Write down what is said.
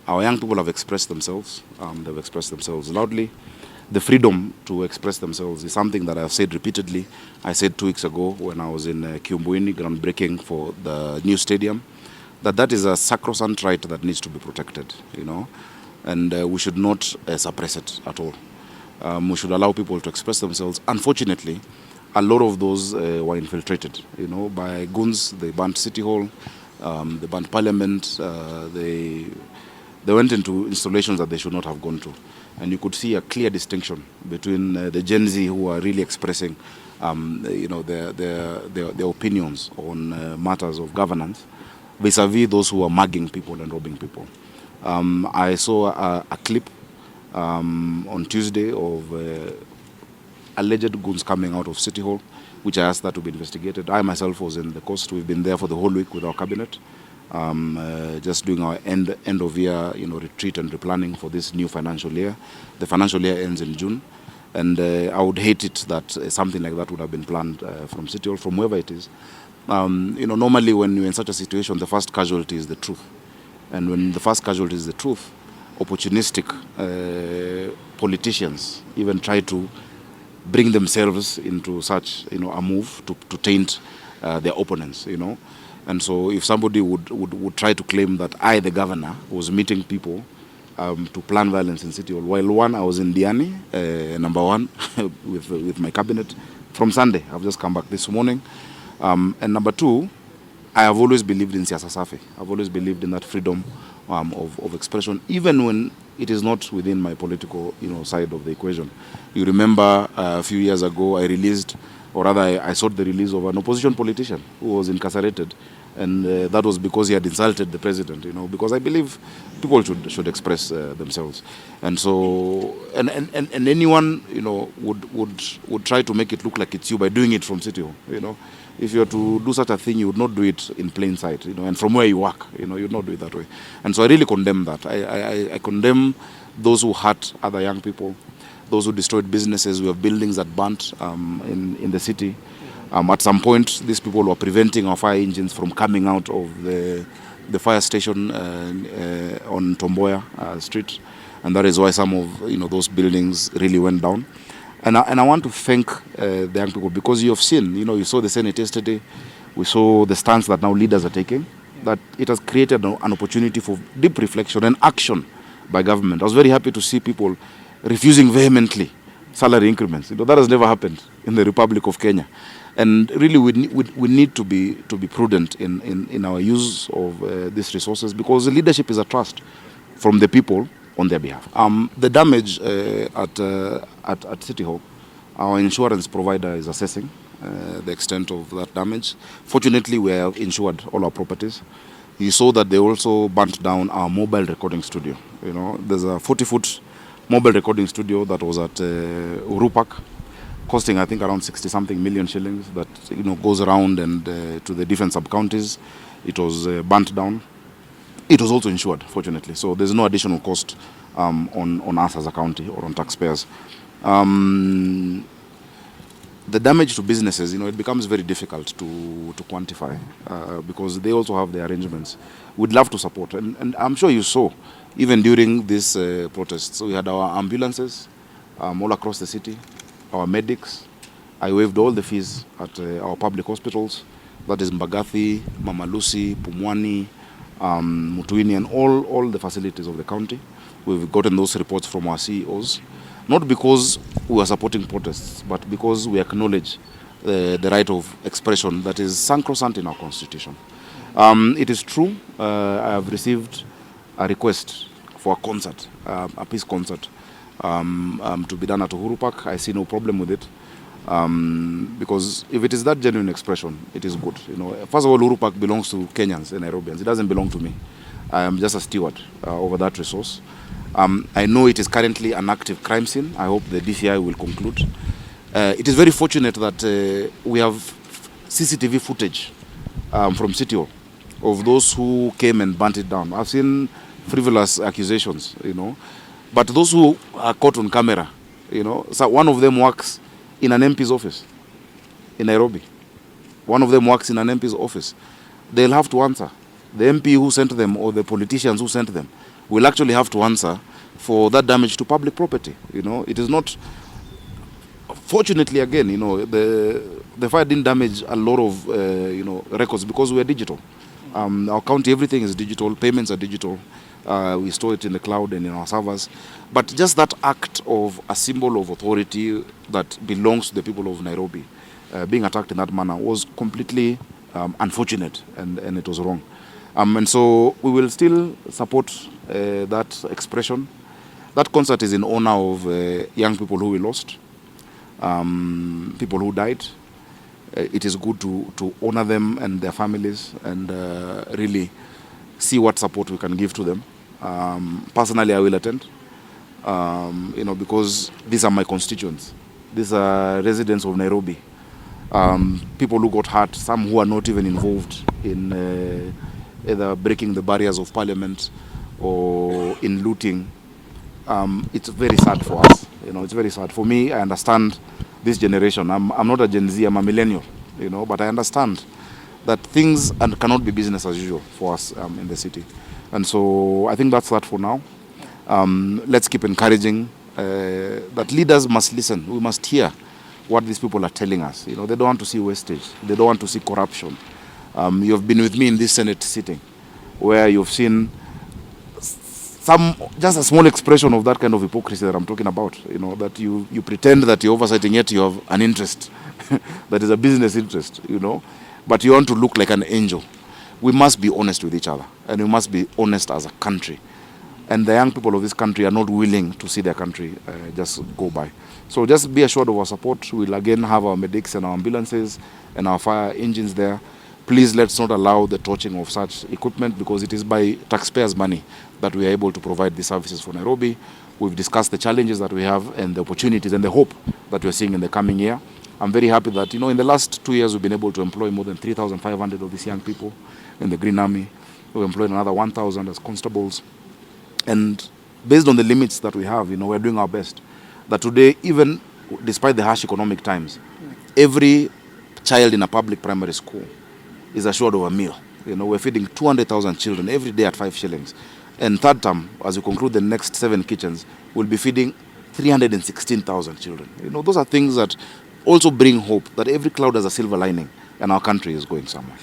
Our young people have expressed themselves. They've expressed themselves loudly. The freedom to express themselves is something that I've said repeatedly. I said 2 weeks ago when I was in Kiumbuini, groundbreaking for the new stadium, that is a sacrosanct right that needs to be protected, and we should not suppress it at all. We should allow people to express themselves. Unfortunately, a lot of those were infiltrated, by goons. They burnt City Hall, they burnt Parliament, they went into installations that they should not have gone to. And you could see a clear distinction between the Gen Z who are really expressing, their opinions on matters of governance, vis-a-vis those who are mugging people and robbing people. I saw a clip on Tuesday of alleged goons coming out of City Hall, which I asked that to be investigated. I myself was in the coast. We've been there for the whole week with our cabinet, just doing our end of year retreat and replanning for this new financial year. The financial year ends in June, and I would hate it that something like that would have been planned from City Hall, from wherever it is. Normally when you're in such a situation, the first casualty is the truth. And when the first casualty is the truth, opportunistic politicians even try to bring themselves into such a move to taint their opponents, And so if somebody would try to claim that I, the governor, was meeting people to plan violence in City Hall, while one, I was in Diani, number one, with my cabinet from Sunday. I've just come back this morning. And number two, I have always believed in siasa safi. I've always believed in that freedom of expression, even when it is not within my political side of the equation. You remember a few years ago, I released, or rather I sought the release of an opposition politician who was incarcerated, and that was because he had insulted the president, because I believe people should express themselves. And so, and anyone, would try to make it look like it's you by doing it from City Hall, If you were to do such a thing, you would not do it in plain sight, and from where you work, you would not do it that way. And so I really condemn that. I condemn those who hurt other young people, those who destroyed businesses. We have buildings that burnt in the city. At some point, these people were preventing our fire engines from coming out of the fire station on Tomboya Street, and that is why some of those buildings really went down. And I want to thank the young people, because you have seen, you saw the Senate yesterday, we saw the stance that now leaders are taking, that it has created an opportunity for deep reflection and action by government. I was very happy to see people refusing vehemently salary increments. That has never happened in the Republic of Kenya. And really we need to be prudent in our use of these resources, because the leadership is a trust from the people on their behalf. The damage at City Hall, our insurance provider is assessing the extent of that damage. Fortunately, we have insured all our properties. You saw that they also burnt down our mobile recording studio. There's a 40-foot mobile recording studio that was at Urupak, costing I think around 60-something million shillings, that goes around and to the different sub-counties. It was burnt down. It was also insured, fortunately, so there's no additional cost on us as a county or on taxpayers. The damage to businesses, it becomes very difficult to quantify because they also have their arrangements. We'd love to support, and I'm sure you saw, even during this protests, we had our ambulances all across the city, our medics. I waived all the fees at our public hospitals, that is Mbagathi, Mama Lucy, Pumwani, Mutuini, and all the facilities of the county. We've gotten those reports from our CEOs, not because we are supporting protests, but because we acknowledge the right of expression that is sacrosanct in our constitution. It is true, I have received a request for a concert, a peace concert, to be done at Uhuru Park. I see no problem with it. Because if it is that genuine expression, it is good. First of all, Uhuru Park belongs to Kenyans and Nairobians. It doesn't belong to me. I am just a steward over that resource. I know it is currently an active crime scene. I hope the DCI will conclude. It is very fortunate that we have CCTV footage from City Hall of those who came and burnt it down. I've seen frivolous accusations, but those who are caught on camera, so one of them works in an MP's office in Nairobi. One of them works in an MP's office. They'll have to answer. The MP who sent them or the politicians who sent them will actually have to answer for that damage to public property. You know, it is not. Fortunately, again, you know, the fire didn't damage a lot of you know, records because we are digital. Our county, everything is digital. Payments are digital. We store it in the cloud and in our servers. But just that act of a symbol of authority that belongs to the people of Nairobi being attacked in that manner was completely unfortunate, and it was wrong. And so we will still support that expression. That concert is in honor of young people who we lost, people who died. It is good to honor them and their families, and really see what support we can give to them. Personally, I will attend, you know, because these are my constituents. These are residents of Nairobi. People who got hurt, some who are not even involved in either breaking the barriers of parliament or in looting. It's very sad for us. You know, it's very sad. For me, I understand this generation. I'm not a Gen Z, I'm a millennial, you know, but I understand that things cannot be business as usual for us in the city. And so I think that's that for now. Let's keep encouraging that leaders must listen. We must hear what these people are telling us. You know, they don't want to see wastage. They don't want to see corruption. You've been with me in this Senate sitting where you've seen just a small expression of that kind of hypocrisy that I'm talking about. You know, that you pretend that you're oversighting, yet you have an interest that is a business interest, you know, but you want to look like an angel. We must be honest with each other, and we must be honest as a country. And the young people of this country are not willing to see their country just go by. So just be assured of our support. We'll again have our medics and our ambulances and our fire engines there. Please let's not allow the torching of such equipment, because it is by taxpayers' money that we are able to provide these services for Nairobi. We've discussed the challenges that we have and the opportunities and the hope that we're seeing in the coming year. I'm very happy that, you know, in the last 2 years we've been able to employ more than 3,500 of these young people in the Green Army. We've employed another 1,000 as constables. And based on the limits that we have, you know, we're doing our best. That today, even despite the harsh economic times, every child in a public primary school is assured of a meal. You know, we're feeding 200,000 children every day at 5 shillings. And third term, as we conclude the next 7 kitchens, we'll be feeding 316,000 children. You know, those are things that also bring hope that every cloud has a silver lining and our country is going somewhere.